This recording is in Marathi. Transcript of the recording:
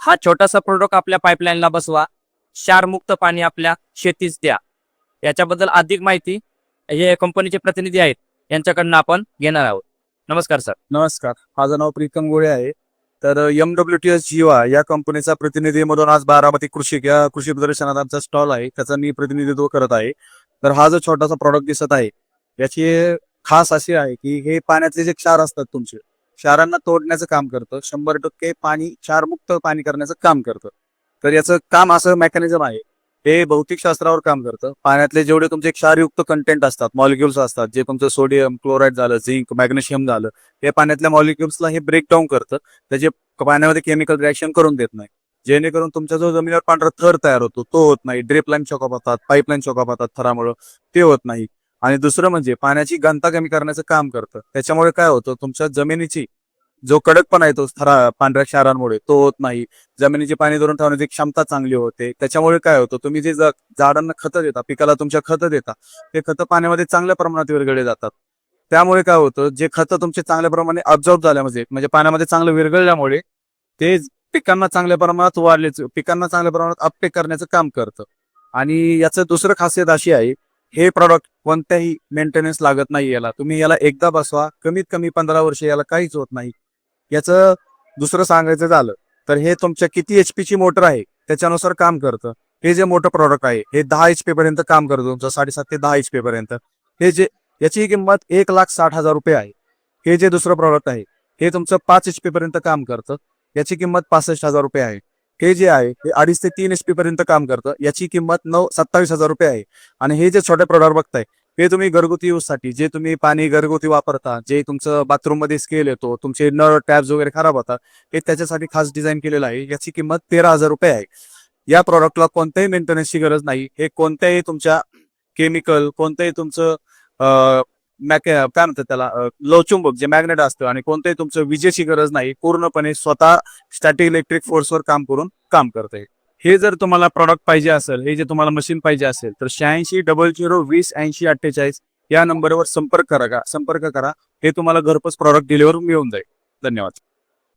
हा छोटासा प्रोडक्ट आपल्या पाईपलाईनला बसवा, क्षारमुक्त पाणी आपल्या शेतीस द्या. याच्याबद्दल अधिक माहिती हे कंपनीचे प्रतिनिधी आहेत यांच्याकडनं आपण घेणार आहोत. नमस्कार सर. नमस्कार, माझं नाव प्रीतम गोळे आहे. तर MWTS जीवा या कंपनीचा प्रतिनिधी म्हणून आज बारामती कृषी प्रदर्शनात आमचा स्टॉल आहे, त्याचा मी प्रतिनिधित्व करत आहे. तर हा जो छोटासा प्रॉडक्ट दिसत आहे याची खास अशी आहे की हे पाण्यातले जे क्षार असतात तुमचे क्षारांना तोडण्याचं काम करतं. 100% पाणी क्षारमुक्त पाणी करण्याचं काम करतं. तर याचं काम असं मेकॅनिझम आहे, हे भौतिकशास्त्रावर काम करतं. पाण्यातले जेवढे तुमचे क्षारयुक्त कंटेंट असतात, मॉलिक्युल्स असतात, जे तुमचं सोडियम क्लोराईड झालं, झिंक, मॅग्नेशियम झालं, हे पाण्यातल्या मॉलिक्युल्सला हे ब्रेकडाऊन करतं. त्याचे पाण्यामध्ये केमिकल रिॲक्शन करून देत नाही, जेणेकरून तुमचा जो जमिनीवर पांढरा थर तयार होतो तो होत नाही. ड्रिप लाईन चॉकअप होतात, पाईपलाईन चॉकअप होतात थरामुळे, ते होत नाही. आणि दुसरं म्हणजे पाण्याची घनता कमी करण्याचं काम करतं. त्याच्यामुळे काय होतं, तुमच्या जमिनीची जो कडकपणा येतो पांढऱ्या क्षारांमुळे तो होत नाही. जमिनीची पाणी धरून ठेवण्याची क्षमता चांगली होते. त्याच्यामुळे काय होतं, तुम्ही जे झाडांना खतं देता, पिकाला तुमच्या खतं देता, ते खतं पाण्यामध्ये चांगल्या प्रमाणात विरघळले जातात. त्यामुळे काय होतं, जे खतं तुमचे चांगल्या प्रमाणे ऑब्झर्व झाल्या म्हणजे पाण्यामध्ये चांगलं विरघळल्यामुळे ते पिकांना चांगल्या प्रमाणात पिकांना चांगल्या प्रमाणात अपटेक करण्याचं काम करतं. आणि याचं दुसरं खासियत अशी आहे, हे प्रॉडक्ट कोणत्याही मेंटेनन्स लागत नाही. तुम्ही याला एकदा बसवा, कमीत कमी 15 वर्ष याला काहीच होत नाही. याचं दुसरं सांगायचं झालं तर हे तुमच्या किती HP ची मोटर आहे त्याच्यानुसार काम करतं. हे जे मोठं प्रॉडक्ट आहे हे 10 HP पर्यंत काम करतं, तुमचं 7.5 ते 10 HP पर्यंत. याची किंमत 1,60,000 रुपये आहे. हे जे दुसरं प्रॉडक्ट आहे हे तुमचं 5 HP पर्यंत काम करतं, याची किंमत 65,000 रुपये आहे. हे जे आहे हे 2.5 ते 3 HP पर्यंत काम करतं, याची किंमत 27,000 रुपये आहे. आणि हे जे छोटे प्रॉडक्ट बघताय हे तुम्ही घरगुती यूजसाठी, जे तुम्ही पाणी घरगुती वापरता, जे तुमचं बाथरूम मध्ये स्केल येतो, तुमचे नळ टॅब्स वगैरे खराब होतात, हे त्याच्यासाठी खास डिझाईन केलेलं आहे. याची किंमत 13,000 रुपये आहे. या प्रॉडक्टला कोणत्याही मेंटेनन्सची गरज नाही. हे कोणत्याही तुमच्या केमिकल, कोणत्याही तुमचं काय म्हणतात त्याला, लोहचुंबक जे मॅग्नेट असतं, आणि कोणत्याही तुमचं विजेची गरज नाही. पूर्णपणे स्वतः स्टॅटिक इलेक्ट्रिक फोर्सवर काम करून काम करते. हे जर तुम्हाला प्रॉडक्ट पाहिजे असेल, हे जे तुम्हाला मशीन पाहिजे असेल, तर 8600208048 या नंबरवर संपर्क करा. हे तुम्हाला घरपोच प्रॉडक्ट डिलिव्हर मिळून जाईल. धन्यवाद.